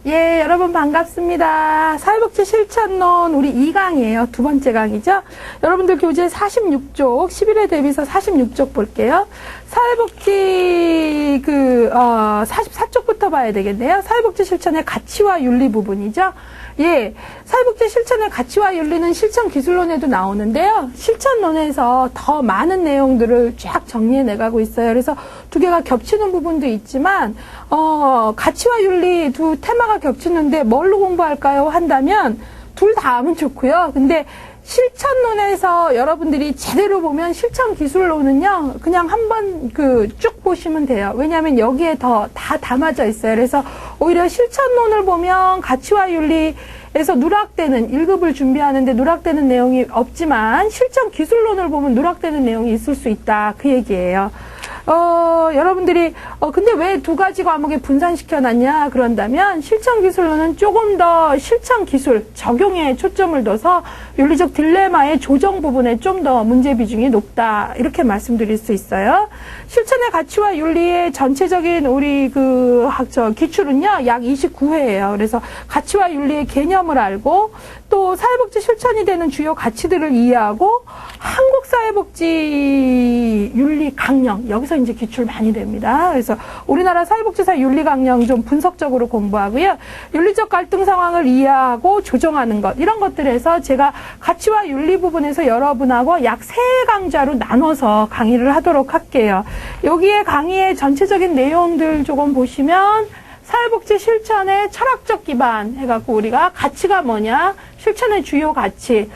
예, 여러분 반갑습니다. 사회복지 실천론 우리 2강이에요. 두 번째 강이죠. 여러분들 교재 46쪽, 11회 대비서 46쪽 볼게요. 사회복지 44쪽부터 봐야 되겠네요. 사회복지 실천의 가치와 윤리 부분이죠. 예, 사회복지 실천의 가치와 윤리는 실천 기술론에도 나오는데요. 실천론에서 더 많은 내용들을 쫙 정리해 내가고 있어요. 그래서 두 개가 겹치는 부분도 있지만, 가치와 윤리 두 테마가 겹치는데 뭘로 공부할까요? 한다면 둘 다 하면 좋고요. 근데 실천론에서 여러분들이 제대로 보면 실천 기술론은요, 그냥 한번 쭉 보시면 돼요. 왜냐하면 여기에 더 다 담아져 있어요. 그래서 오히려 실천론을 보면 가치와 윤리에서 누락되는 1급을 준비하는데 누락되는 내용이 없지만 실천 기술론을 보면 누락되는 내용이 있을 수 있다. 그 얘기예요. 여러분들이 근데 왜 두 가지 과목에 분산시켜 놨냐 그런다면 실천 기술로는 조금 더 실천 기술 적용에 초점을 둬서 윤리적 딜레마의 조정 부분에 좀 더 문제 비중이 높다 이렇게 말씀드릴 수 있어요. 실천의 가치와 윤리의 전체적인 우리 기출은요 약 29회예요. 그래서 가치와 윤리의 개념을 알고 또 사회복지 실천이 되는 주요 가치들을 이해하고 한국 사회복지 윤리 강령 여기서 이제 기출 많이 됩니다. 그래서 우리나라 사회복지사 윤리 강령 좀 분석적으로 공부하고요. 윤리적 갈등 상황을 이해하고 조정하는 것 이런 것들에서 제가 가치와 윤리 부분에서 여러분하고 약 3강좌로 나눠서 강의를 하도록 할게요. 여기에 강의의 전체적인 내용들 조금 보시면 사회복지 실천의 철학적 기반 해갖고 우리가 가치가 뭐냐, 실천의 주요 가치,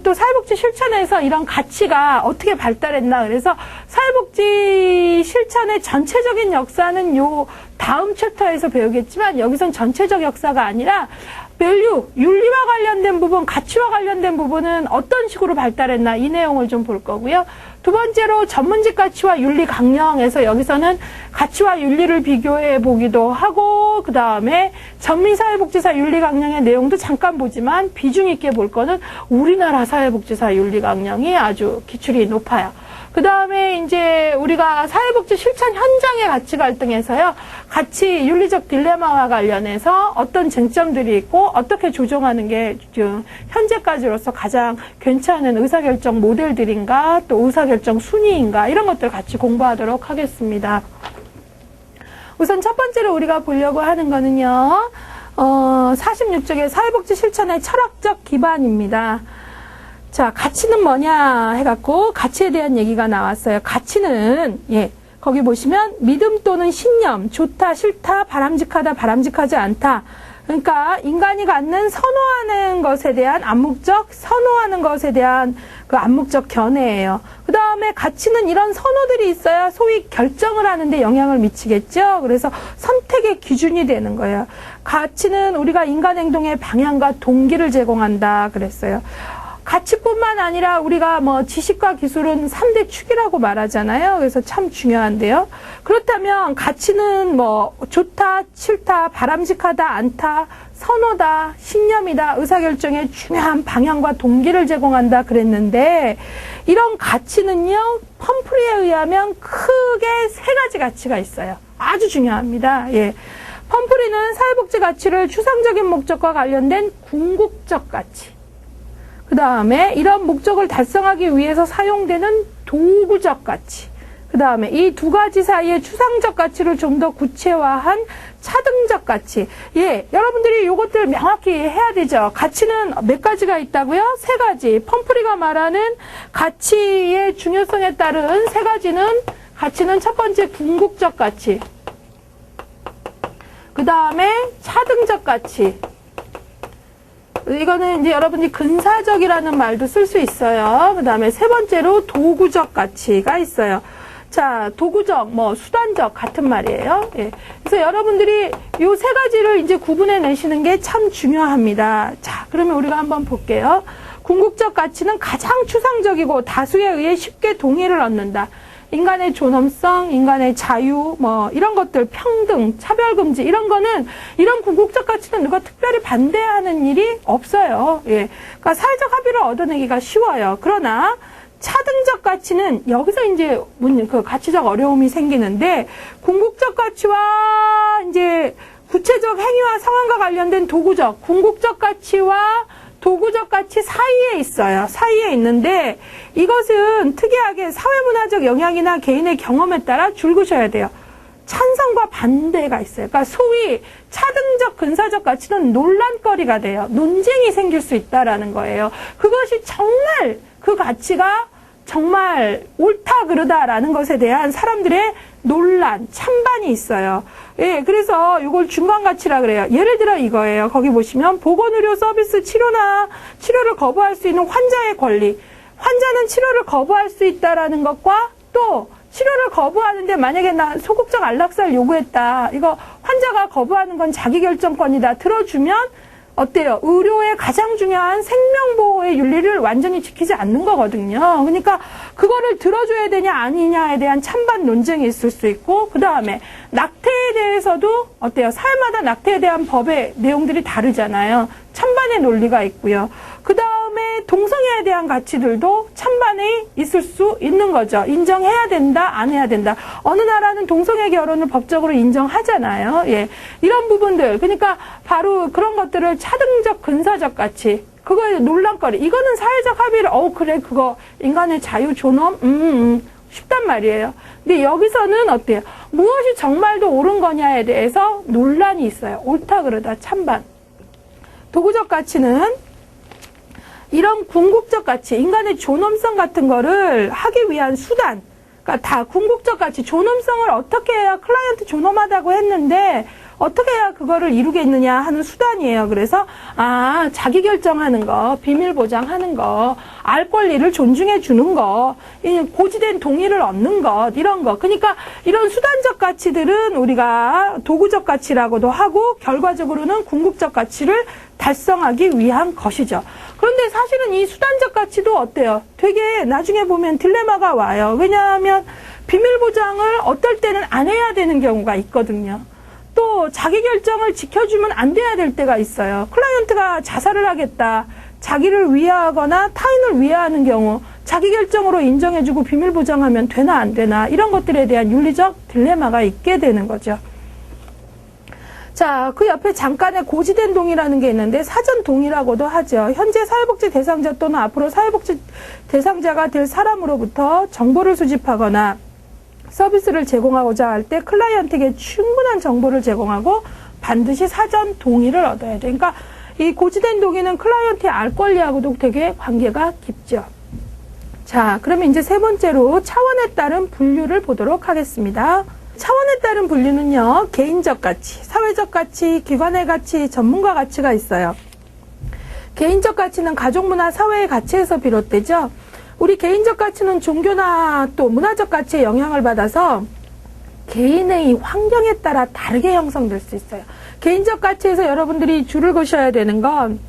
또 사회복지 실천에서 이런 가치가 어떻게 발달했나. 그래서 사회복지 실천의 전체적인 역사는 요 다음 챕터에서 배우겠지만 여기선 전체적 역사가 아니라 밸류, 윤리와 관련된 부분, 가치와 관련된 부분은 어떤 식으로 발달했나 이 내용을 좀 볼 거고요. 두 번째로 전문직 가치와 윤리 강령에서 여기서는 가치와 윤리를 비교해 보기도 하고 그 다음에 전민사회복지사 윤리 강령의 내용도 잠깐 보지만 비중 있게 볼 거는 우리나라 사회복지사 윤리 강령이 아주 기출이 높아요. 그 다음에 이제 우리가 사회복지 실천 현장의 가치 갈등에서요. 가치 윤리적 딜레마와 관련해서 어떤 쟁점들이 있고 어떻게 조정하는 게 현재까지로서 가장 괜찮은 의사결정 모델들인가 또 의사결정 순위인가 이런 것들 같이 공부하도록 하겠습니다. 우선 첫 번째로 우리가 보려고 하는 거는요. 46쪽의 사회복지 실천의 철학적 기반입니다. 자, 가치는 뭐냐 해갖고 가치에 대한 얘기가 나왔어요. 가치는 거기 보시면 믿음 또는 신념, 좋다, 싫다, 바람직하다, 바람직하지 않다. 그러니까 인간이 갖는 선호하는 것에 대한 암묵적, 선호하는 것에 대한 그 암묵적 견해예요. 그 다음에 가치는 이런 선호들이 있어야 소위 결정을 하는데 영향을 미치겠죠. 그래서 선택의 기준이 되는 거예요. 가치는 우리가 인간 행동의 방향과 동기를 제공한다 그랬어요. 가치뿐만 아니라 우리가 지식과 기술은 3대 축이라고 말하잖아요. 그래서 참 중요한데요. 그렇다면 가치는 좋다, 싫다, 바람직하다, 않다, 선호다, 신념이다, 의사결정의 중요한 방향과 동기를 제공한다 그랬는데 이런 가치는요. 펌프리에 의하면 크게 3가지 가치가 있어요. 아주 중요합니다. 펌프리는 사회복지 가치를 추상적인 목적과 관련된 궁극적 가치 그 다음에 이런 목적을 달성하기 위해서 사용되는 도구적 가치. 그 다음에 이 두 가지 사이의 추상적 가치를 좀 더 구체화한 차등적 가치. 여러분들이 이것들 명확히 해야 되죠. 가치는 몇 가지가 있다고요? 3가지. 펌프리가 말하는 가치의 중요성에 따른 3가지는 가치는 첫 번째 궁극적 가치. 그 다음에 차등적 가치. 이거는 이제 여러분이 근사적이라는 말도 쓸 수 있어요. 그 다음에 3번째로 도구적 가치가 있어요. 자, 도구적, 수단적 같은 말이에요. 그래서 여러분들이 이 3가지를 이제 구분해 내시는 게 참 중요합니다. 자, 그러면 우리가 한번 볼게요. 궁극적 가치는 가장 추상적이고 다수에 의해 쉽게 동의를 얻는다. 인간의 존엄성, 인간의 자유, 이런 것들, 평등, 차별금지, 이런 거는, 이런 궁극적 가치는 누가 특별히 반대하는 일이 없어요. 그러니까 사회적 합의를 얻어내기가 쉬워요. 그러나, 차등적 가치는 여기서 이제 가치적 어려움이 생기는데, 궁극적 가치와 이제 구체적 행위와 상황과 관련된 도구적, 궁극적 가치와 도구적 가치 사이에 있어요. 사이에 있는데 이것은 특이하게 사회문화적 영향이나 개인의 경험에 따라 줄그셔야 돼요. 찬성과 반대가 있어요. 그러니까 소위 차등적, 근사적 가치는 논란거리가 돼요. 논쟁이 생길 수 있다라는 거예요. 그것이 정말 그 가치가 정말 옳다 그르다라는 것에 대한 사람들의 논란, 찬반이 있어요. 예, 그래서 이걸 중간가치라 그래요. 예를 들어 이거예요. 거기 보시면 보건의료 서비스 치료를 거부할 수 있는 환자의 권리. 환자는 치료를 거부할 수 있다라는 것과 또 치료를 거부하는데 만약에 나 소극적 안락사를 요구했다. 이거 환자가 거부하는 건 자기결정권이다. 들어주면 어때요? 의료의 가장 중요한 생명보호의 윤리를 완전히 지키지 않는 거거든요. 그러니까 그거를 들어줘야 되냐 아니냐에 대한 찬반 논쟁이 있을 수 있고, 그 다음에 낙태에 대해서도 어때요? 사회마다 낙태에 대한 법의 내용들이 다르잖아요. 찬반의 논리가 있고요. 그 다음에 동성애에 대한 가치들도 찬반이 있을 수 있는 거죠. 인정해야 된다, 안 해야 된다. 어느 나라는 동성애 결혼을 법적으로 인정하잖아요. 예, 이런 부분들. 그러니까 바로 그런 것들을 차등적, 근사적 가치. 그거에 논란거리. 이거는 사회적 합의를, 그래, 그거 인간의 자유, 존엄, 쉽단 말이에요. 근데 여기서는 어때요? 무엇이 정말도 옳은 거냐에 대해서 논란이 있어요. 옳다 그러다, 찬반. 도구적 가치는 이런 궁극적 가치, 인간의 존엄성 같은 거를 하기 위한 수단, 그러니까 다 궁극적 가치, 존엄성을 어떻게 해야 클라이언트 존엄하다고 했는데 어떻게 해야 그거를 이루겠느냐 하는 수단이에요. 그래서 자기 결정하는 거, 비밀 보장하는 거, 알 권리를 존중해 주는 거, 고지된 동의를 얻는 것, 이런 거. 그러니까 이런 수단적 가치들은 우리가 도구적 가치라고도 하고 결과적으로는 궁극적 가치를 달성하기 위한 것이죠. 그런데 사실은 이 수단적 가치도 어때요? 되게 나중에 보면 딜레마가 와요. 왜냐하면 비밀 보장을 어떨 때는 안 해야 되는 경우가 있거든요. 또 자기 결정을 지켜주면 안 돼야 될 때가 있어요. 클라이언트가 자살을 하겠다. 자기를 위하거나 타인을 위하는 경우 자기 결정으로 인정해주고 비밀 보장하면 되나 안 되나, 이런 것들에 대한 윤리적 딜레마가 있게 되는 거죠. 자, 그 옆에 잠깐의 고지된 동의라는 게 있는데 사전 동의라고도 하죠. 현재 사회복지 대상자 또는 앞으로 사회복지 대상자가 될 사람으로부터 정보를 수집하거나 서비스를 제공하고자 할 때 클라이언트에게 충분한 정보를 제공하고 반드시 사전 동의를 얻어야 돼. 그러니까 이 고지된 동의는 클라이언트의 알 권리하고도 되게 관계가 깊죠. 자, 그러면 이제 세 번째로 차원에 따른 분류를 보도록 하겠습니다. 차원에 따른 분류는요, 개인적 가치, 사회적 가치, 기관의 가치, 전문가 가치가 있어요. 개인적 가치는 가족, 문화, 사회의 가치에서 비롯되죠. 우리 개인적 가치는 종교나 또 문화적 가치에 영향을 받아서 개인의 환경에 따라 다르게 형성될 수 있어요. 개인적 가치에서 여러분들이 줄을 그셔야 되는 건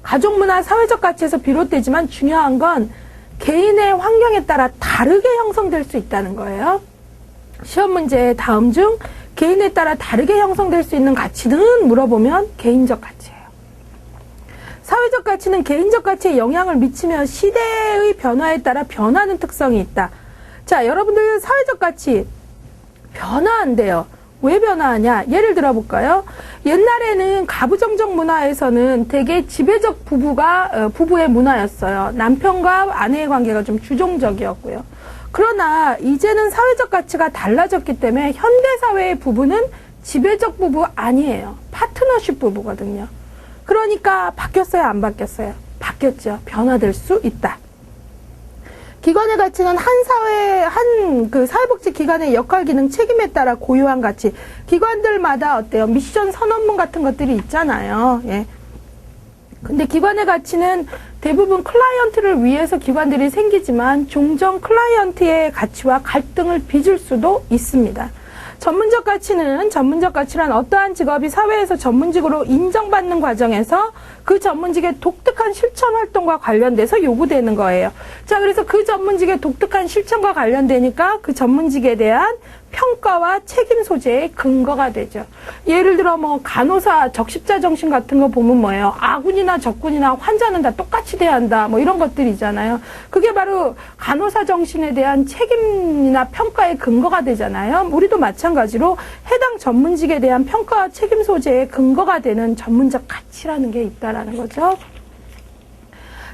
가족, 문화, 사회적 가치에서 비롯되지만 중요한 건 개인의 환경에 따라 다르게 형성될 수 있다는 거예요. 시험 문제 다음 중 개인에 따라 다르게 형성될 수 있는 가치는 물어보면 개인적 가치예요. 사회적 가치는 개인적 가치에 영향을 미치며 시대의 변화에 따라 변하는 특성이 있다. 자, 여러분들 사회적 가치 변화한대요. 왜 변화하냐? 예를 들어볼까요? 옛날에는 가부정적 문화에서는 되게 지배적 부부의 문화였어요. 남편과 아내의 관계가 좀 주종적이었고요. 그러나 이제는 사회적 가치가 달라졌기 때문에 현대사회의 부부는 지배적 부부 아니에요. 파트너십 부부거든요. 그러니까 바뀌었어요, 안 바뀌었어요? 바뀌었죠. 변화될 수 있다. 기관의 가치는 그 사회복지 기관의 역할, 기능, 책임에 따라 고유한 가치. 기관들마다 어때요? 미션 선언문 같은 것들이 있잖아요. 예. 근데 기관의 가치는 대부분 클라이언트를 위해서 기관들이 생기지만 종종 클라이언트의 가치와 갈등을 빚을 수도 있습니다. 전문적 가치란 어떠한 직업이 사회에서 전문직으로 인정받는 과정에서 그 전문직의 독특한 실천 활동과 관련돼서 요구되는 거예요. 자, 그래서 그 전문직의 독특한 실천과 관련되니까 그 전문직에 대한 평가와 책임 소재의 근거가 되죠. 예를 들어 뭐 간호사 적십자 정신 같은 거 보면 뭐예요? 아군이나 적군이나 환자는 다 똑같이 대한다. 뭐 이런 것들이잖아요. 그게 바로 간호사 정신에 대한 책임이나 평가의 근거가 되잖아요. 우리도 마찬가지로 해당 전문직에 대한 평가와 책임 소재의 근거가 되는 전문적 가치라는 게 있다라는 거죠.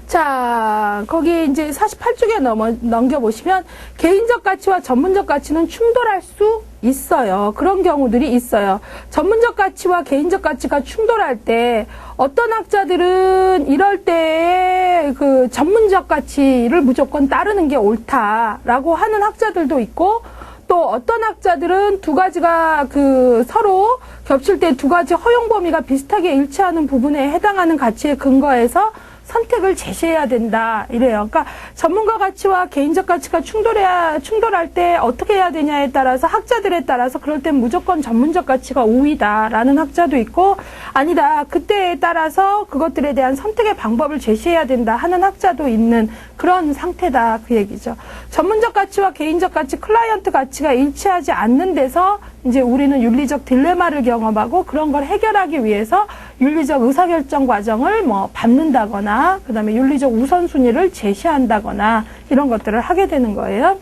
자, 거기 이제 48쪽에 넘겨보시면 개인적 가치와 전문적 가치는 충돌할 수 있어요. 그런 경우들이 있어요. 전문적 가치와 개인적 가치가 충돌할 때 어떤 학자들은 이럴 때 그 전문적 가치를 무조건 따르는 게 옳다라고 하는 학자들도 있고, 또 어떤 학자들은 두 가지가 그 서로 겹칠 때 두 가지 허용 범위가 비슷하게 일치하는 부분에 해당하는 가치에 근거해서 선택을 제시해야 된다 이래요. 그러니까 전문가 가치와 개인적 가치가 충돌할 때 어떻게 해야 되냐에 따라서 학자들에 따라서 그럴 땐 무조건 전문적 가치가 우위다라는 학자도 있고, 아니다 그때에 따라서 그것들에 대한 선택의 방법을 제시해야 된다 하는 학자도 있는 그런 상태다 그 얘기죠. 전문적 가치와 개인적 가치, 클라이언트 가치가 일치하지 않는 데서 이제 우리는 윤리적 딜레마를 경험하고 그런 걸 해결하기 위해서 윤리적 의사결정 과정을 뭐 밟는다거나 그다음에 윤리적 우선순위를 제시한다거나 이런 것들을 하게 되는 거예요.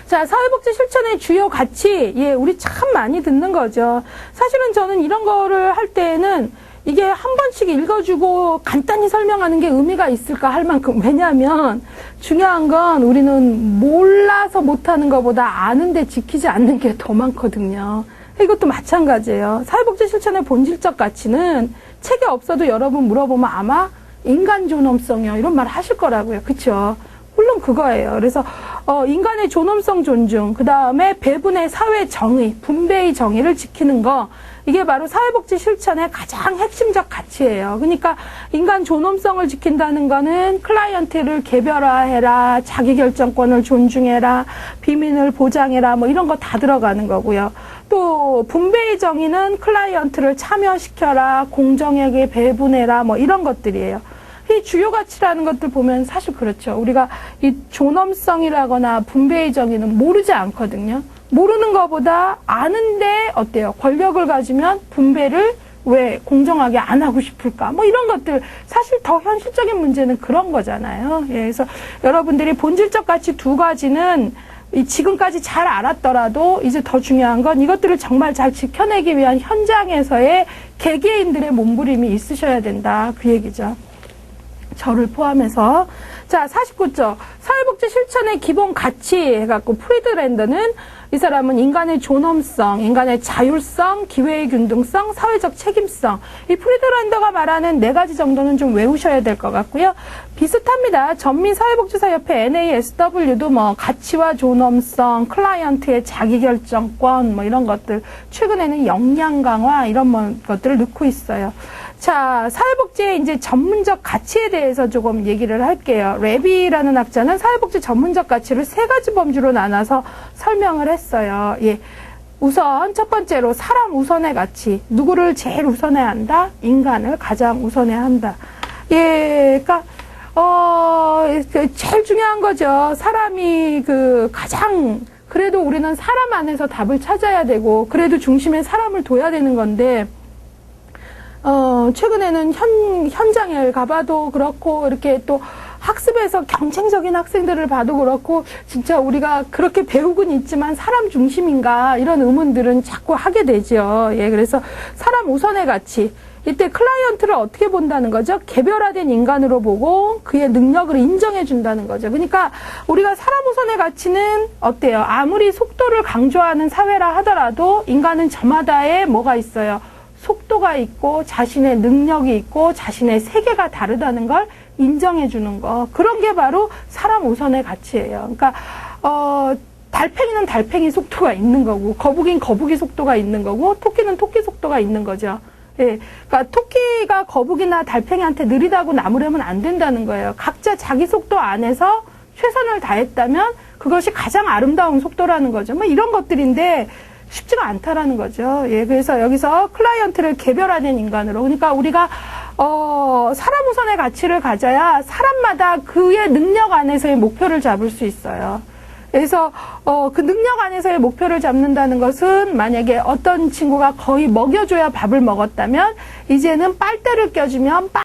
자, 사회복지 실천의 주요 가치, 예, 우리 참 많이 듣는 거죠. 사실은 저는 이런 거를 할 때에는 이게 한 번씩 읽어주고 간단히 설명하는 게 의미가 있을까 할 만큼, 왜냐하면 중요한 건 우리는 몰라서 못하는 것보다 아는데 지키지 않는 게 더 많거든요. 이것도 마찬가지예요. 사회복지 실천의 본질적 가치는 책에 없어도 여러분 물어보면 아마 인간 존엄성이요 이런 말 하실 거라고요. 그렇죠? 물론 그거예요. 그래서 인간의 존엄성 존중, 그 다음에 배분의 사회 정의, 분배의 정의를 지키는 거, 이게 바로 사회복지 실천의 가장 핵심적 가치예요. 그러니까 인간 존엄성을 지킨다는 거는 클라이언트를 개별화해라, 자기결정권을 존중해라, 비밀을 보장해라, 뭐 이런 거 다 들어가는 거고요. 또 분배의 정의는 클라이언트를 참여시켜라, 공정하게 배분해라, 뭐 이런 것들이에요. 이 주요 가치라는 것들 보면 사실 그렇죠. 우리가 이 존엄성이라거나 분배의 정의는 모르지 않거든요. 모르는 것보다 아는데 어때요? 권력을 가지면 분배를 왜 공정하게 안 하고 싶을까? 뭐 이런 것들, 사실 더 현실적인 문제는 그런 거잖아요. 예, 그래서 여러분들이 본질적 가치 두 가지는 지금까지 잘 알았더라도 이제 더 중요한 건 이것들을 정말 잘 지켜내기 위한 현장에서의 개개인들의 몸부림이 있으셔야 된다. 그 얘기죠. 저를 포함해서. 자, 49쪽. 사회복지 실천의 기본 가치 해갖고 프리드랜더는 이 사람은 인간의 존엄성, 인간의 자율성, 기회의 균등성, 사회적 책임성. 이 프리드랜더가 말하는 네 가지 정도는 좀 외우셔야 될 것 같고요. 비슷합니다. 전민사회복지사협회 NASW도 뭐 가치와 존엄성, 클라이언트의 자기결정권 뭐 이런 것들, 최근에는 역량 강화 이런 것들을 넣고 있어요. 자, 사회복지의 이제 전문적 가치에 대해서 조금 얘기를 할게요. 레비라는 학자는 사회복지 전문적 가치를 세 가지 범주로 나눠서 설명을 했어요. 예. 우선 첫 번째로 사람 우선의 가치. 누구를 제일 우선해야 한다? 인간을 가장 우선해야 한다. 예, 그러니까 제일 중요한 거죠. 사람이 가장, 그래도 우리는 사람 안에서 답을 찾아야 되고, 그래도 중심에 사람을 둬야 되는 건데, 최근에는 현장에 가봐도 그렇고, 이렇게 또 학습에서 경쟁적인 학생들을 봐도 그렇고, 진짜 우리가 그렇게 배우곤 있지만 사람 중심인가, 이런 의문들은 자꾸 하게 되죠. 예, 그래서 사람 우선의 가치. 이때 클라이언트를 어떻게 본다는 거죠? 개별화된 인간으로 보고 그의 능력을 인정해 준다는 거죠. 그러니까 우리가 사람 우선의 가치는 어때요? 아무리 속도를 강조하는 사회라 하더라도 인간은 저마다의 뭐가 있어요? 속도가 있고 자신의 능력이 있고 자신의 세계가 다르다는 걸 인정해 주는 거. 그런 게 바로 사람 우선의 가치예요. 그러니까 달팽이는 달팽이 속도가 있는 거고, 거북이는 거북이 속도가 있는 거고, 토끼는 토끼 속도가 있는 거죠. 예, 그러니까 토끼가 거북이나 달팽이한테 느리다고 나무라면 안 된다는 거예요. 각자 자기 속도 안에서 최선을 다했다면 그것이 가장 아름다운 속도라는 거죠. 뭐 이런 것들인데 쉽지가 않다라는 거죠. 예, 그래서 여기서 클라이언트를 개별화된 인간으로, 그러니까 우리가 사람 우선의 가치를 가져야 사람마다 그의 능력 안에서의 목표를 잡을 수 있어요. 그래서 그 능력 안에서의 목표를 잡는다는 것은 만약에 어떤 친구가 거의 먹여줘야 밥을 먹었다면 이제는 빨대를 껴주면